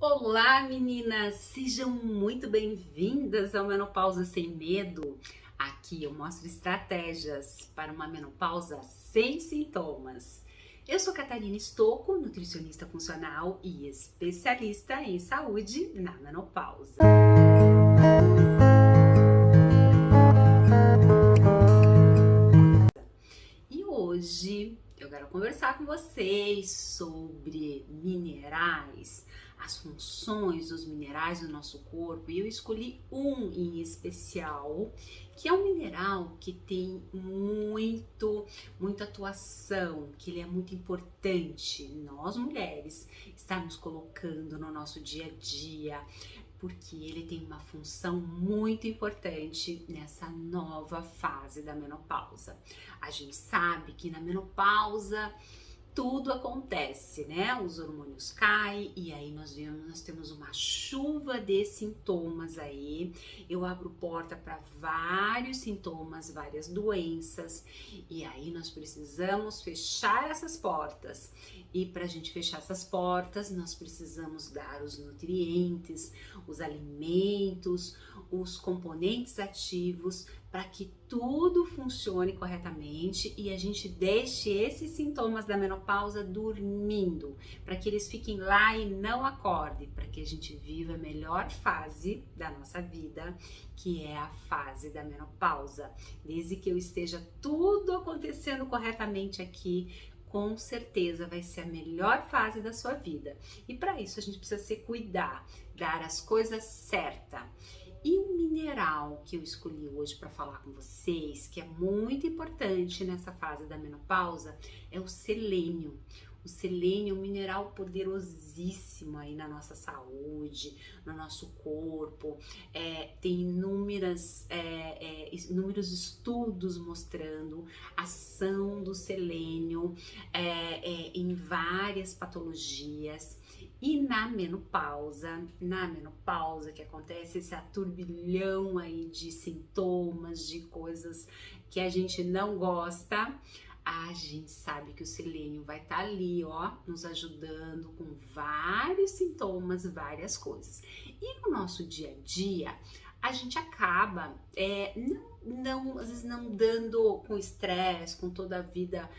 Olá, meninas! Sejam muito bem-vindas ao Menopausa Sem Medo. Aqui eu mostro estratégias para uma menopausa sem sintomas. Eu sou Catarina Stocco, nutricionista funcional e especialista em saúde na menopausa. E hoje eu quero conversar com vocês sobre minerais, as funções dos minerais no nosso corpo, e eu escolhi um em especial, que é um mineral que tem muita atuação, que ele é muito importante, nós mulheres estamos colocando no nosso dia a dia, porque ele tem uma função muito importante nessa nova fase da menopausa. A gente sabe que na menopausa tudo acontece, né? Os hormônios caem e aí nós temos uma chuva de sintomas aí. Eu abro porta para vários sintomas, várias doenças, e aí nós precisamos fechar essas portas. E para a gente fechar essas portas, nós precisamos dar os nutrientes, os alimentos, os componentes ativos para que tudo funcione corretamente e a gente deixe esses sintomas da menopausa dormindo, para que eles fiquem lá e não acordem, para que a gente viva a melhor fase da nossa vida, que é a fase da menopausa. Desde que eu esteja tudo acontecendo corretamente aqui, com certeza vai ser a melhor fase da sua vida. E para isso a gente precisa se cuidar, dar as coisas certas. E um mineral que eu escolhi hoje para falar com vocês, que é muito importante nessa fase da menopausa, é o selênio. O selênio é um mineral poderosíssimo aí na nossa saúde, no nosso corpo. Tem inúmeros estudos mostrando a ação do selênio em várias patologias. E na menopausa que acontece esse turbilhão aí de sintomas, de coisas que a gente não gosta, a gente sabe que o selênio vai estar ali, ó, nos ajudando com vários sintomas, várias coisas. E no nosso dia a dia, a gente acaba às vezes não dando com estresse, com toda a vida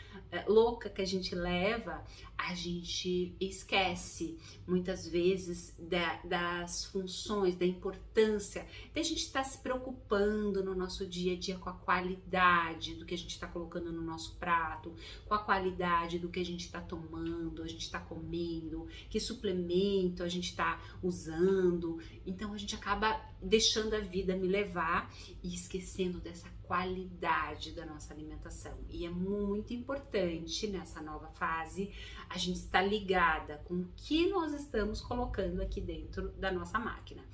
louca que a gente leva, a gente esquece muitas vezes das funções, da importância da gente estar se preocupando no nosso dia a dia com a qualidade do que a gente está colocando no nosso prato, com a qualidade do que a gente está tomando, a gente está comendo, que suplemento a gente está usando. Então a gente acaba deixando a vida me levar e esquecendo dessa qualidade da nossa alimentação. E é muito importante nessa nova fase a gente estar ligada com o que nós estamos colocando aqui dentro da nossa máquina.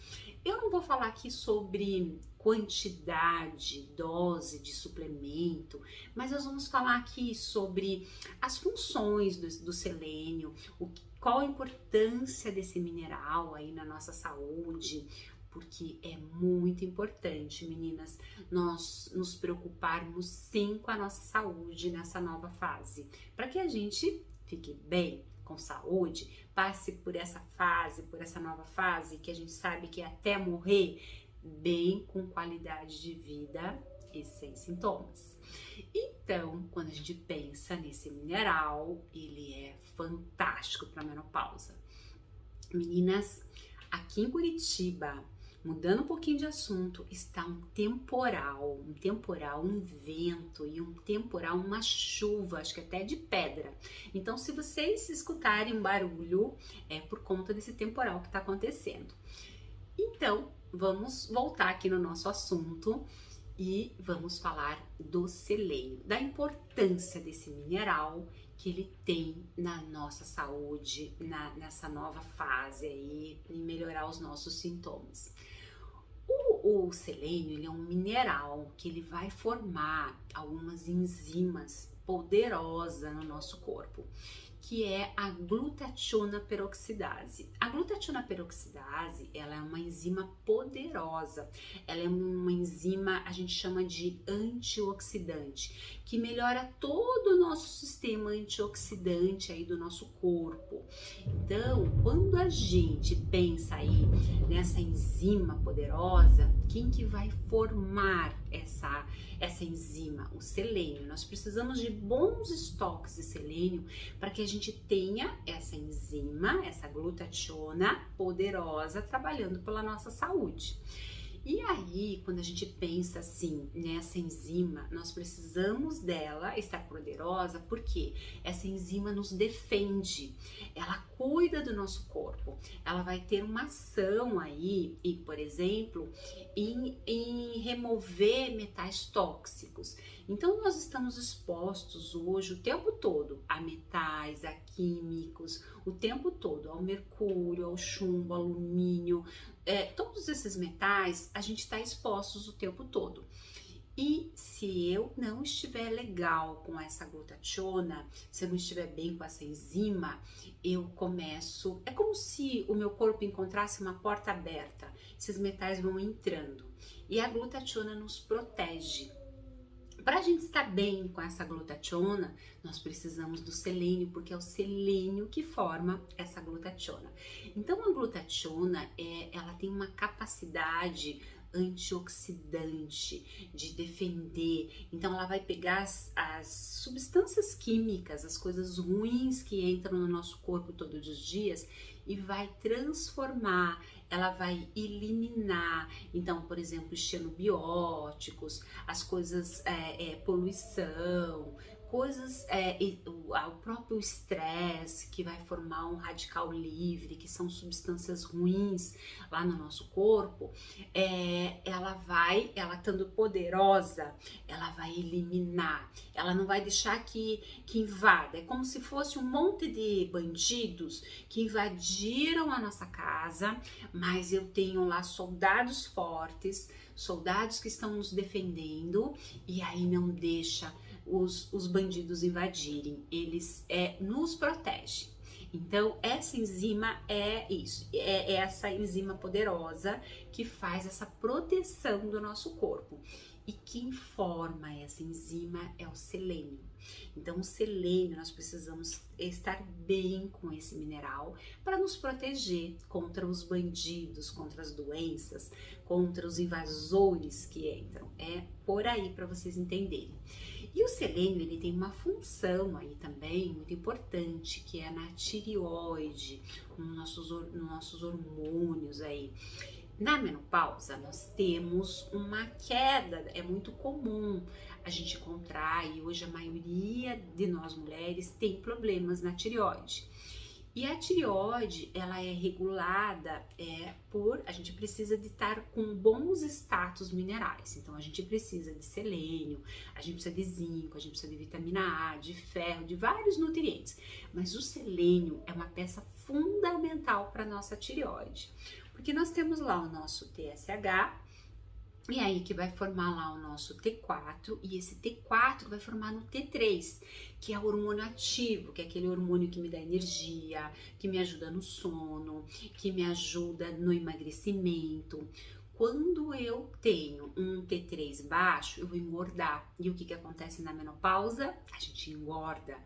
Eu não vou falar aqui sobre quantidade, dose de suplemento, mas nós vamos falar aqui sobre as funções do selênio, qual a importância desse mineral aí na nossa saúde, porque é muito importante, meninas, nós nos preocuparmos sim com a nossa saúde nessa nova fase, para que a gente fique bem, com saúde, passe por essa fase, por essa nova fase, que a gente sabe que é até morrer, bem, com qualidade de vida e sem sintomas. Então, quando a gente pensa nesse mineral, ele é fantástico para a menopausa. Meninas, aqui em Curitiba, mudando um pouquinho de assunto, está um temporal, um vento e um temporal, uma chuva, acho que até de pedra. Então, se vocês escutarem um barulho, é por conta desse temporal que está acontecendo. Então, vamos voltar aqui no nosso assunto e vamos falar do selênio, da importância desse mineral que ele tem na nossa saúde, nessa nova fase aí, em melhorar os nossos sintomas. O selênio, ele é um mineral que ele vai formar algumas enzimas poderosas no nosso corpo, que é a glutationa peroxidase. A glutationa peroxidase, ela é uma enzima poderosa, ela é uma enzima, a gente chama de antioxidante, que melhora todo o nosso sistema antioxidante aí do nosso corpo. Então, quando a gente pensa aí nessa enzima poderosa, quem que vai formar essa enzima? O selênio. Nós precisamos de bons estoques de selênio para que a gente tenha essa enzima, essa glutationa poderosa trabalhando pela nossa saúde. E aí, quando a gente pensa assim nessa enzima, nós precisamos dela estar poderosa porque essa enzima nos defende, ela cuida do nosso corpo, ela vai ter uma ação aí, e, por exemplo, em remover metais tóxicos. Então, nós estamos expostos hoje o tempo todo a metais, a químicos, o tempo todo ao mercúrio, ao chumbo, ao alumínio. Todos esses metais a gente está expostos o tempo todo. E se eu não estiver legal com essa glutationa, se eu não estiver bem com essa enzima, eu começo... É como se o meu corpo encontrasse uma porta aberta, esses metais vão entrando. E a glutationa nos protege. Para a gente estar bem com essa glutationa, nós precisamos do selênio, porque é o selênio que forma essa glutationa. Então, a glutationa, ela tem uma capacidade antioxidante, de defender. Então, ela vai pegar as substâncias químicas, as coisas ruins que entram no nosso corpo todos os dias e vai transformar, ela vai eliminar. Então, por exemplo, xenobióticos, as coisas, poluição, coisas, o próprio estresse que vai formar um radical livre, que são substâncias ruins lá no nosso corpo, ela estando poderosa, ela vai eliminar, ela não vai deixar que invada. É como se fosse um monte de bandidos que invadiram a nossa casa, mas eu tenho lá soldados fortes, soldados que estão nos defendendo, e aí não deixa os bandidos invadirem, eles nos protegem. Então, essa enzima é isso, é essa enzima poderosa que faz essa proteção do nosso corpo. E quem forma essa enzima é o selênio. Então, o selênio, nós precisamos estar bem com esse mineral para nos proteger contra os bandidos, contra as doenças, contra os invasores que entram. É por aí para vocês entenderem. E o selênio, ele tem uma função aí também muito importante, que é na tireoide, nos nossos hormônios aí. Na menopausa, nós temos uma queda, é muito comum a gente encontrar, e hoje a maioria de nós mulheres tem problemas na tireoide. E a tireoide, ela é regulada a gente precisa de estar com bons status minerais. Então, a gente precisa de selênio, a gente precisa de zinco, a gente precisa de vitamina A, de ferro, de vários nutrientes. Mas o selênio é uma peça fundamental para a nossa tireoide. Porque nós temos lá o nosso TSH, e aí que vai formar lá o nosso T4, e esse T4 vai formar no T3, que é o hormônio ativo, que é aquele hormônio que me dá energia, que me ajuda no sono, que me ajuda no emagrecimento. Quando eu tenho um T3 baixo, eu vou engordar. E o que acontece na menopausa? A gente engorda.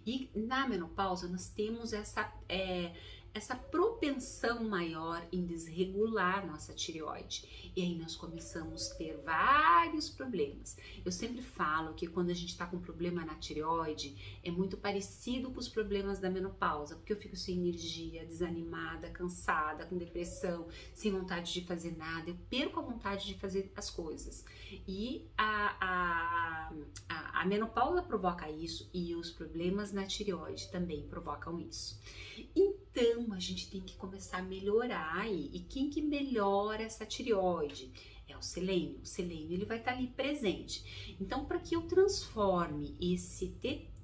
E na menopausa nós temos essa propensão maior em desregular nossa tireoide. E aí nós começamos a ter vários problemas. Eu sempre falo que quando a gente tá com problema na tireoide, é muito parecido com os problemas da menopausa, porque eu fico sem energia, desanimada, cansada, com depressão, sem vontade de fazer nada, eu perco a vontade de fazer as coisas. E a menopausa provoca isso, e os problemas na tireoide também provocam isso. Então, a gente tem que começar a melhorar aí. E quem que melhora essa tireoide? É o selênio. O selênio ele vai estar ali presente. Então, para que eu transforme esse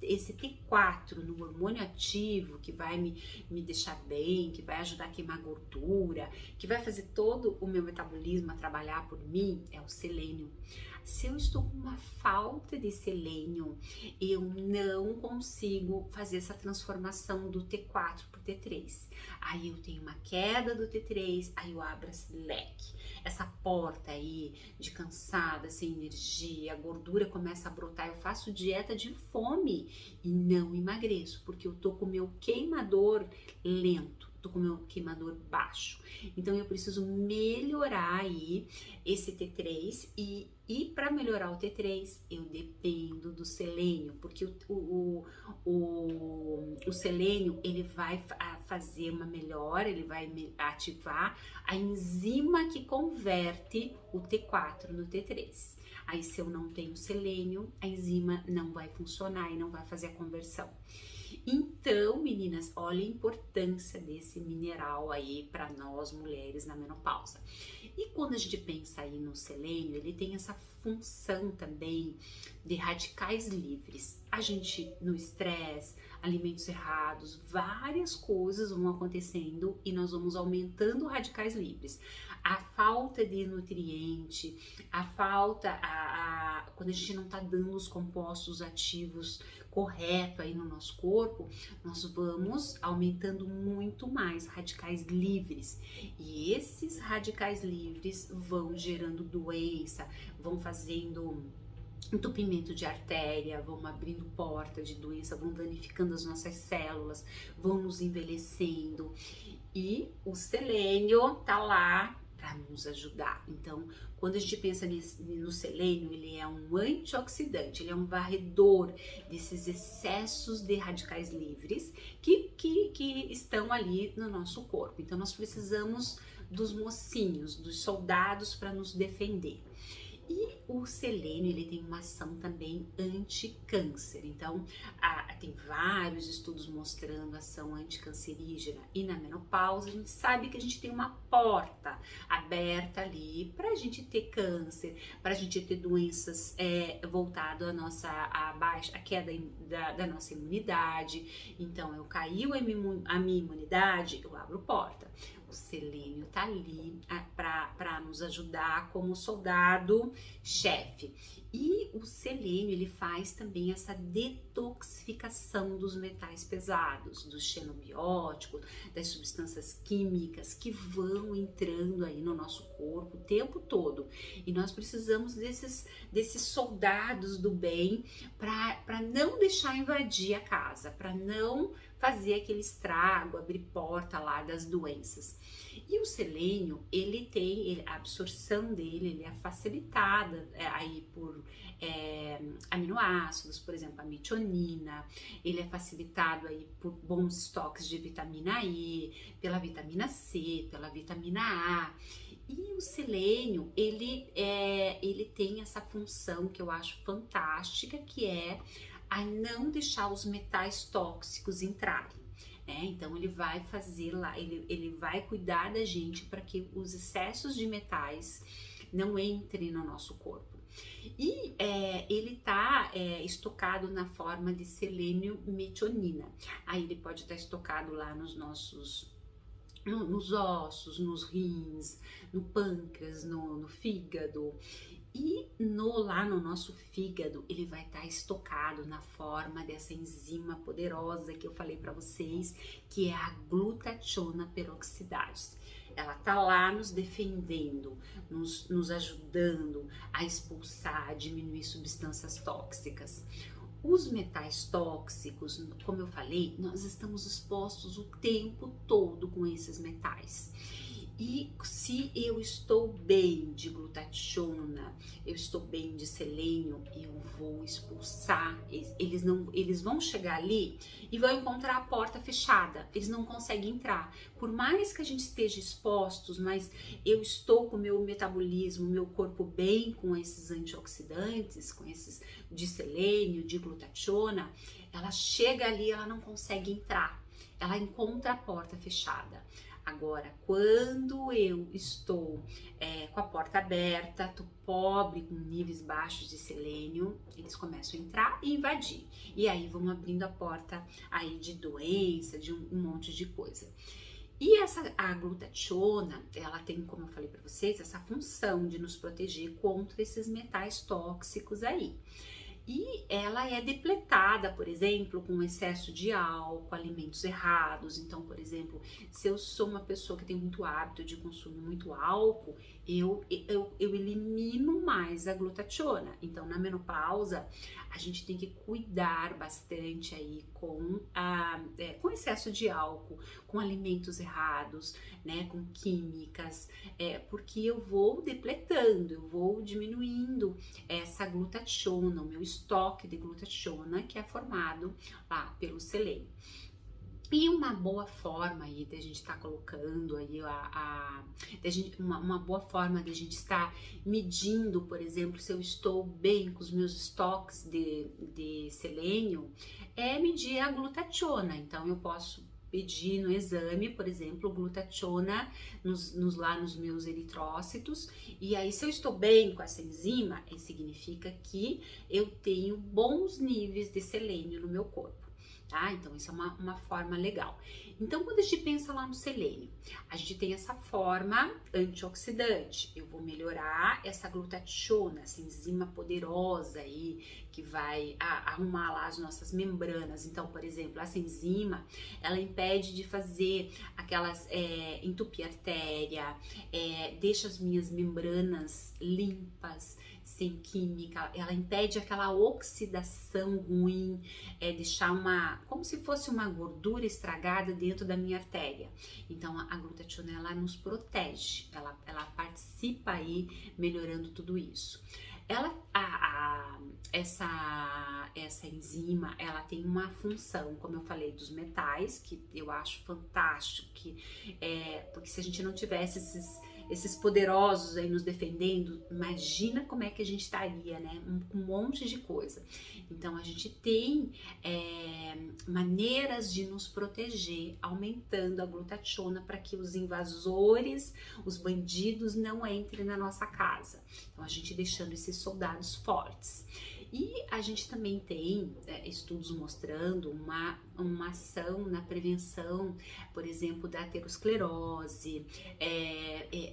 T4 no hormônio ativo, que vai me deixar bem, que vai ajudar a queimar gordura, que vai fazer todo o meu metabolismo a trabalhar por mim, é o selênio. Se eu estou com uma falta de selênio, eu não consigo fazer essa transformação do T4 para o T3. Aí eu tenho uma queda do T3, aí eu abro esse leque, essa porta aí de cansada, sem energia, a gordura começa a brotar, eu faço dieta de fome e não emagreço, porque eu tô com o meu queimador lento, tô com o meu queimador baixo. Então eu preciso melhorar aí esse T3 e para melhorar o T3 eu dependo do selênio, porque o selênio ele vai fazer uma melhora, ele vai ativar a enzima que converte o T4 no T3. Aí se eu não tenho selênio, a enzima não vai funcionar e não vai fazer a conversão. Então, meninas, olha a importância desse mineral aí para nós mulheres na menopausa. E quando a gente pensa aí no selênio, ele tem essa função também de radicais livres. A gente, no estresse, alimentos errados, várias coisas vão acontecendo e nós vamos aumentando radicais livres. A falta de nutriente, a falta, quando a gente não está dando os compostos ativos correto aí no nosso corpo, nós vamos aumentando muito mais radicais livres. E esses radicais livres vão gerando doença, vão fazendo entupimento de artéria, vão abrindo porta de doença, vão danificando as nossas células, vão nos envelhecendo. E o selênio tá lá para nos ajudar. Então, quando a gente pensa no selênio, ele é um antioxidante, ele é um varredor desses excessos de radicais livres que estão ali no nosso corpo. Então, nós precisamos dos mocinhos, dos soldados para nos defender. E o selênio, ele tem uma ação também anti-câncer. Então, tem vários estudos mostrando ação anticancerígena. E na menopausa, a gente sabe que a gente tem uma porta aberta ali para a gente ter câncer, para a gente ter doenças voltadas à queda da nossa imunidade. Então, eu caiu a minha imunidade, eu abro porta. O selênio tá ali para nos ajudar como soldado-chefe. E o selênio, ele faz também essa detoxificação dos metais pesados, dos xenobióticos, das substâncias químicas que vão entrando aí no nosso corpo o tempo todo. E nós precisamos desses soldados do bem para não deixar invadir a casa, para não fazer aquele estrago, abrir porta lá das doenças. E o selênio, ele tem a absorção dele, ele é facilitada aí por aminoácidos, por exemplo, a metionina, ele é facilitado aí por bons estoques de vitamina E, pela vitamina C, pela vitamina A. E o selênio, ele tem essa função que eu acho fantástica, que é a não deixar os metais tóxicos entrarem. Então ele vai fazer lá, ele vai cuidar da gente para que os excessos de metais não entrem no nosso corpo. E ele está estocado na forma de selênio metionina. Aí ele pode estar estocado lá nos ossos, nos rins, no pâncreas, no fígado. E lá no nosso fígado, ele vai estar estocado na forma dessa enzima poderosa que eu falei para vocês, que é a glutationa peroxidase. Ela tá lá nos defendendo, nos ajudando a expulsar, a diminuir substâncias tóxicas. Os metais tóxicos, como eu falei, nós estamos expostos o tempo todo com esses metais. E se eu estou bem de glutationa, eu estou bem de selênio, eu vou expulsar. Eles vão chegar ali e vão encontrar a porta fechada. Eles não conseguem entrar. Por mais que a gente esteja expostos, mas eu estou com o meu metabolismo, meu corpo bem com esses antioxidantes, com esses de selênio, de glutationa, ela chega ali, ela não consegue entrar. Ela encontra a porta fechada. Agora, quando eu estou com a porta aberta, tô pobre, com níveis baixos de selênio, eles começam a entrar e invadir. E aí vão abrindo a porta aí de doença, de um monte de coisa. E a glutationa, ela tem, como eu falei para vocês, essa função de nos proteger contra esses metais tóxicos aí. E ela é depletada, por exemplo, com excesso de álcool, alimentos errados. Então, por exemplo, se eu sou uma pessoa que tem muito hábito de consumir muito álcool, eu elimino mais a glutationa. Então, na menopausa, a gente tem que cuidar bastante aí com excesso de álcool, com alimentos errados, né, com químicas, porque eu vou depletando, eu vou diminuindo essa glutationa, o meu estoque de glutationa que é formado lá pelo selênio. E uma boa forma aí da gente estar colocando aí uma boa forma de a gente estar medindo, por exemplo, se eu estou bem com os meus estoques de selênio, é medir a glutationa. Então eu posso pedir no exame, por exemplo, glutationa lá nos meus eritrócitos, e aí se eu estou bem com essa enzima, significa que eu tenho bons níveis de selênio no meu corpo. Tá? Então, isso é uma forma legal. Então, quando a gente pensa lá no selênio, a gente tem essa forma antioxidante. Eu vou melhorar essa glutationa, essa enzima poderosa aí, que vai arrumar lá as nossas membranas. Então, por exemplo, essa enzima, ela impede de fazer aquelas, entupir artéria, deixa as minhas membranas limpas, sem química, ela impede aquela oxidação ruim, deixar como se fosse uma gordura estragada dentro da minha artéria. Então a glutationa, ela nos protege, ela participa aí melhorando tudo isso. Essa enzima, ela tem uma função, como eu falei, dos metais, que eu acho fantástico, porque se a gente não tivesse esses poderosos aí nos defendendo, imagina como é que a gente estaria, né? Um monte de coisa. Então a gente tem maneiras de nos proteger, aumentando a glutationa para que os invasores, os bandidos não entrem na nossa casa. Então a gente deixando esses soldados fortes. E a gente também tem estudos mostrando uma ação na prevenção, por exemplo, da aterosclerose,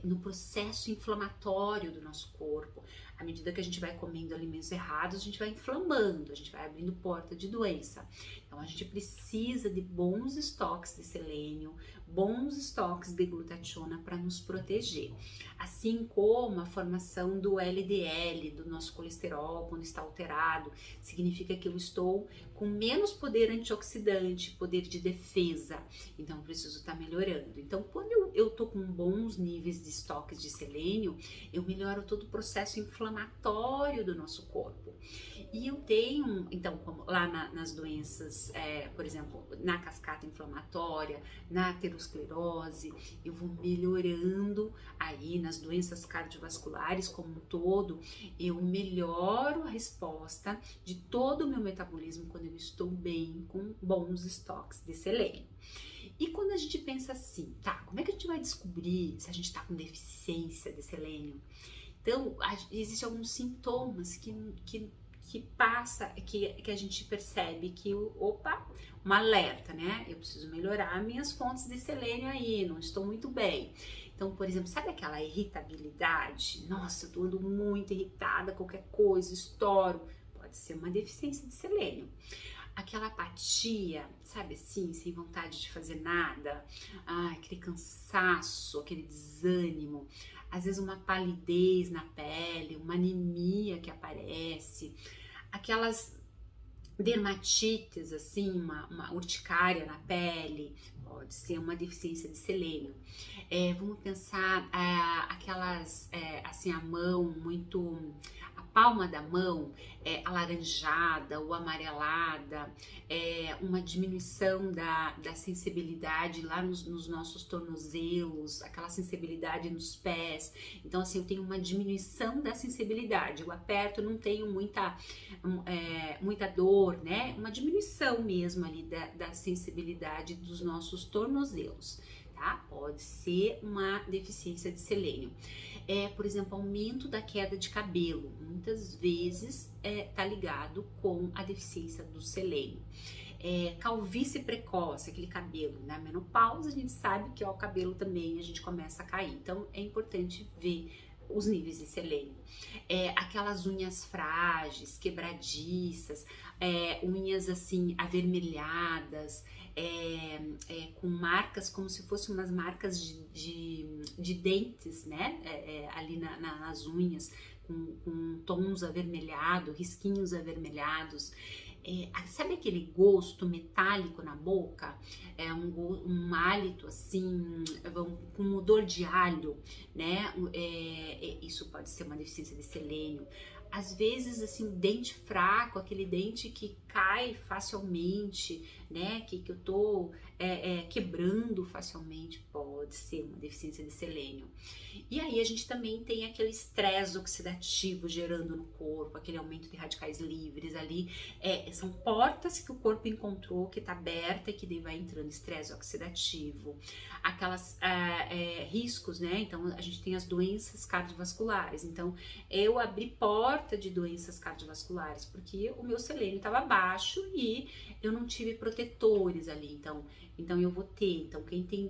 no processo inflamatório do nosso corpo. À medida que a gente vai comendo alimentos errados, a gente vai inflamando, a gente vai abrindo porta de doença. Então a gente precisa de bons estoques de selênio, bons estoques de glutationa para nos proteger. Assim como a formação do LDL, do nosso colesterol, quando está alterado, significa que eu estou com menos poder antioxidante, poder de defesa. Então eu preciso estar melhorando. Então quando eu estou com bons níveis de estoques de selênio, eu melhoro todo o processo inflamatório do nosso corpo. E eu tenho, então, como lá nas doenças, por exemplo, na cascata inflamatória, na aterosclerose, eu vou melhorando aí nas doenças cardiovasculares como um todo, eu melhoro a resposta de todo o meu metabolismo quando eu estou bem com bons estoques de selênio. E quando a gente pensa assim, tá, como é que a gente vai descobrir se a gente está com deficiência de selênio? Então, existem alguns sintomas que a gente percebe que, um alerta, né? Eu preciso melhorar minhas fontes de selênio aí, não estou muito bem. Então, por exemplo, sabe aquela irritabilidade? Nossa, eu tô andando muito irritada, qualquer coisa, estouro. Pode ser uma deficiência de selênio. Aquela apatia, sabe assim, sem vontade de fazer nada, aquele cansaço, aquele desânimo, às vezes uma palidez na pele, uma anemia que aparece, aquelas dermatites, assim, uma urticária na pele, pode ser uma deficiência de selênio. Vamos pensar aquelas, assim, a mão muito... palma da mão alaranjada ou amarelada, uma diminuição da sensibilidade lá nos nossos tornozelos, aquela sensibilidade nos pés. Então, assim, eu tenho uma diminuição da sensibilidade. Eu aperto, não tenho muita dor, né? Uma diminuição mesmo ali da sensibilidade dos nossos tornozelos. tá? Pode ser uma deficiência de selênio. Por exemplo, aumento da queda de cabelo, muitas vezes tá ligado com a deficiência do selênio. Calvície precoce, aquele cabelo na menopausa, a gente sabe que o cabelo também a gente começa a cair, então é importante ver os níveis de selênio. Aquelas unhas frágeis, quebradiças, unhas assim avermelhadas, com marcas como se fossem umas marcas de dentes, né? Ali nas unhas, com tons avermelhados, risquinhos avermelhados. Sabe aquele gosto metálico na boca? Um hálito assim, com odor de alho, né? Isso pode ser uma deficiência de selênio. Às vezes, assim, dente fraco, aquele dente que cai facilmente, né? Que eu tô quebrando facilmente, pode ser uma deficiência de selênio. E aí a gente também tem aquele estresse oxidativo gerando no corpo, aquele aumento de radicais livres ali. São portas que o corpo encontrou, que tá aberta e que daí vai entrando estresse oxidativo. Aquelas riscos, né? Então a gente tem as doenças cardiovasculares. Então eu abri porta de doenças cardiovasculares porque o meu selênio estava baixo e eu não tive protetores ali. Então eu vou ter. Então quem tem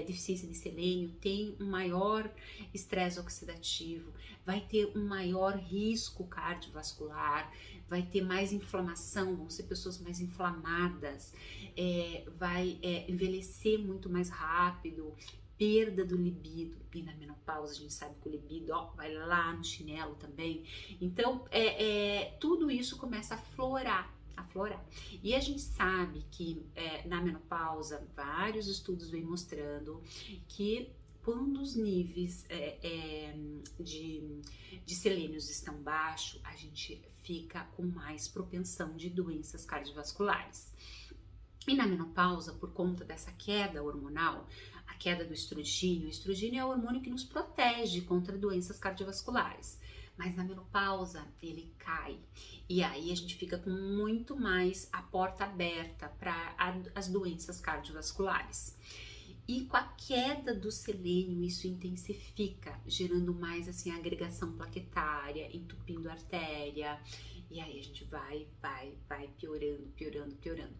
deficiência de selênio tem um maior estresse oxidativo, vai ter um maior risco cardiovascular, vai ter mais inflamação, vão ser pessoas mais inflamadas, vai envelhecer muito mais rápido, perda do libido. E na menopausa a gente sabe que o libido vai lá no chinelo também. Então tudo isso começa a aflorar. E a gente sabe que na menopausa vários estudos vêm mostrando que quando os níveis de selênios estão baixos, a gente fica com mais propensão de doenças cardiovasculares. E na menopausa, por conta dessa queda hormonal, a queda do estrogênio, o estrogênio é o hormônio que nos protege contra doenças cardiovasculares. Mas na menopausa ele cai e aí a gente fica com muito mais a porta aberta para as doenças cardiovasculares. E com a queda do selênio isso intensifica, gerando mais assim agregação plaquetária, entupindo a artéria. E aí a gente vai piorando.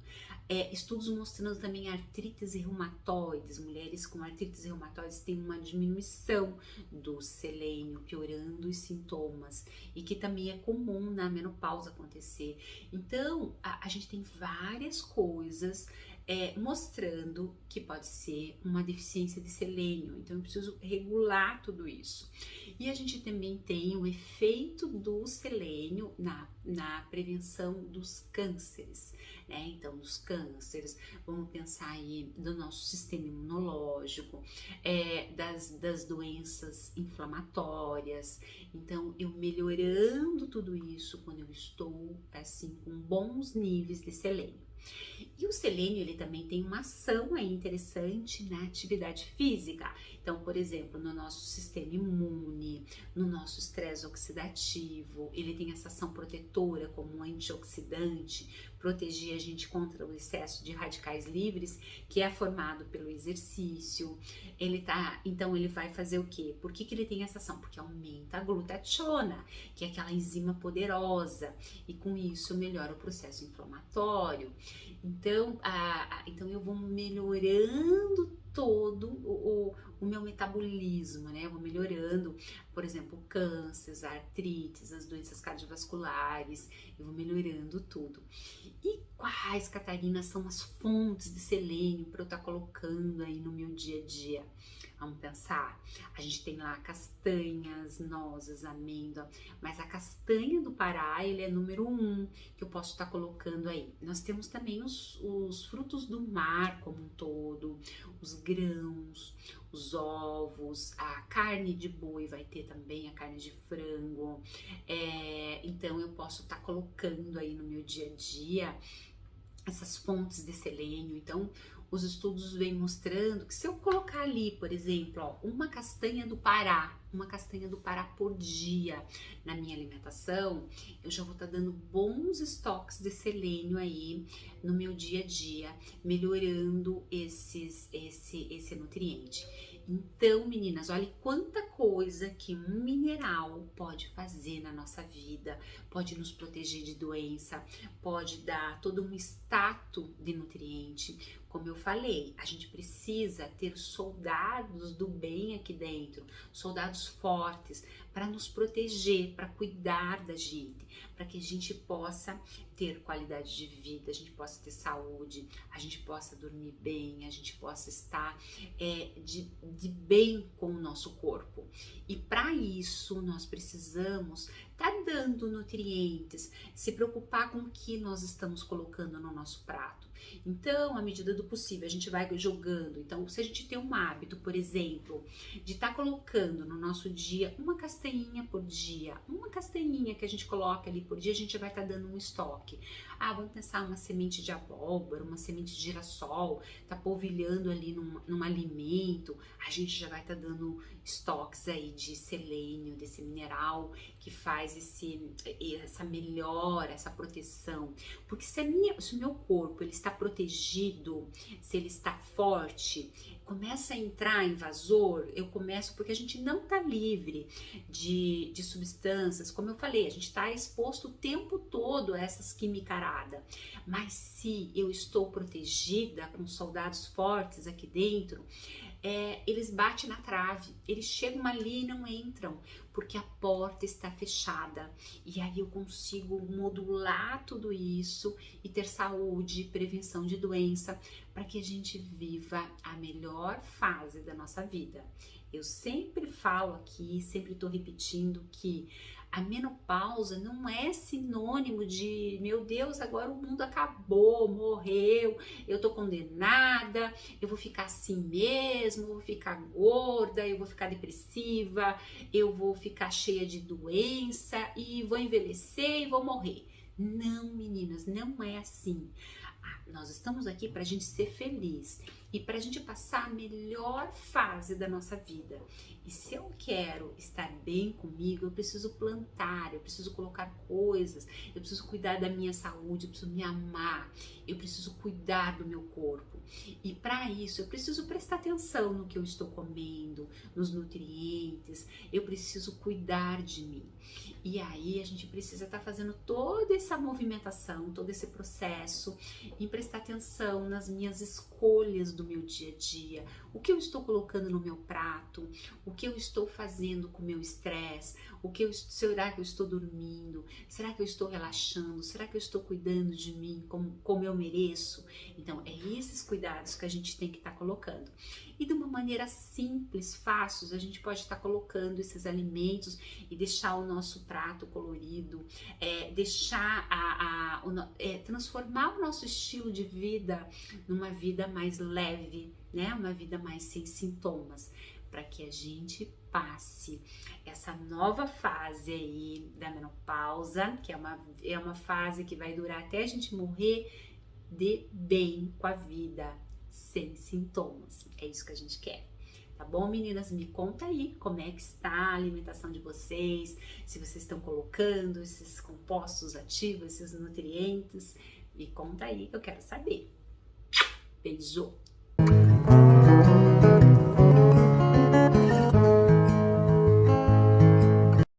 Estudos mostrando também artrites reumatoides. Mulheres com artrites reumatoides têm uma diminuição do selênio, piorando os sintomas. E que também é comum na menopausa acontecer. Então, a gente tem várias coisas mostrando que pode ser uma deficiência de selênio. Então eu preciso regular tudo isso. E a gente também tem o efeito do selênio na prevenção dos cânceres, né? Então dos cânceres, vamos pensar aí do nosso sistema imunológico, das doenças inflamatórias. Então eu melhorando tudo isso quando eu estou assim com bons níveis de selênio. E o selênio, ele também tem uma ação aí interessante na atividade física. Então, por exemplo, no nosso sistema imune, no nosso estresse oxidativo, ele tem essa ação protetora como um antioxidante, proteger a gente contra o excesso de radicais livres, que é formado pelo exercício. Então ele vai fazer o quê? Por que ele tem essa ação? Porque aumenta a glutationa, que é aquela enzima poderosa, e com isso melhora o processo inflamatório. Então, então eu vou melhorando todo o meu metabolismo, né? Eu vou melhorando, por exemplo, cânceres, artrites, as doenças cardiovasculares, eu vou melhorando tudo. E quais, Catarina, são as fontes de selênio para eu estar colocando aí no meu dia a dia? Vamos pensar, a gente tem lá castanhas, nozes, amêndoa, mas a castanha do Pará, ele é número 1 que eu posso estar colocando aí. Nós temos também os frutos do mar como um todo, os grãos, os ovos, a carne de boi vai ter também, a carne de frango. Então eu posso estar colocando aí no meu dia a dia essas fontes de selênio. Então os estudos vêm mostrando que se eu colocar ali, por exemplo, ó, uma castanha do Pará por dia na minha alimentação, eu já vou estar dando bons estoques de selênio aí no meu dia a dia, melhorando esse nutriente. Então, meninas, olha quanta coisa que um mineral pode fazer na nossa vida, pode nos proteger de doença, pode dar todo um status de nutriente. Como eu falei, a gente precisa ter soldados do bem aqui dentro, soldados fortes para nos proteger, para cuidar da gente, para que a gente possa ter qualidade de vida, a gente possa ter saúde, a gente possa dormir bem, a gente possa estar de bem com o nosso corpo. E para isso nós precisamos estar dando nutrientes, se preocupar com o que nós estamos colocando no nosso prato. Então, à medida do possível, a gente vai jogando. Então, se a gente tem um hábito, por exemplo, de estar colocando no nosso dia uma castanhinha por dia, uma castanhinha que a gente coloca ali por dia, a gente vai estar dando um estoque. Ah, vamos pensar uma semente de abóbora, uma semente de girassol, tá polvilhando ali num alimento, a gente já vai estar dando estoques aí de selênio, desse mineral que faz essa melhora, essa proteção. Porque se o meu corpo ele está protegido, se ele está forte, começa a entrar invasor, porque a gente não está livre de substâncias, como eu falei, a gente está exposto o tempo todo a essas quimicaradas, mas se eu estou protegida com soldados fortes aqui dentro, eles batem na trave, eles chegam ali e não entram, porque a porta está fechada, e aí eu consigo modular tudo isso e ter saúde, prevenção de doença, para que a gente viva a melhor fase da nossa vida. Eu sempre falo aqui, sempre estou repetindo que a menopausa não é sinônimo de, meu Deus, agora o mundo acabou, morreu, eu tô condenada, eu vou ficar assim mesmo, vou ficar gorda, eu vou ficar depressiva, eu vou ficar cheia de doença e vou envelhecer e vou morrer. Não, meninas, não é assim. Nós estamos aqui para a gente ser feliz e para a gente passar a melhor fase da nossa vida. E se eu quero estar bem comigo, eu preciso plantar, eu preciso colocar coisas, eu preciso cuidar da minha saúde, eu preciso me amar, eu preciso cuidar do meu corpo. E para isso eu preciso prestar atenção no que eu estou comendo, nos nutrientes, eu preciso cuidar de mim. E aí a gente precisa estar fazendo toda essa movimentação, todo esse processo, em prestar atenção nas minhas escolhas do meu dia a dia, o que eu estou colocando no meu prato, o que eu estou fazendo com o meu estresse, será que eu estou dormindo, será que eu estou relaxando, será que eu estou cuidando de mim como eu mereço? Então é esses cuidados que a gente tem que estar colocando. E de uma maneira simples, fácil, a gente pode estar colocando esses alimentos e deixar o nosso prato colorido, transformar o nosso estilo de vida numa vida mais leve, né? Uma vida mais sem sintomas, para que a gente passe essa nova fase aí da menopausa, que é uma fase que vai durar até a gente morrer de bem com a vida, sem sintomas. É isso que a gente quer. Tá bom, meninas? Me conta aí como é que está a alimentação de vocês, se vocês estão colocando esses compostos ativos, esses nutrientes. Me conta aí que eu quero saber. Beijo!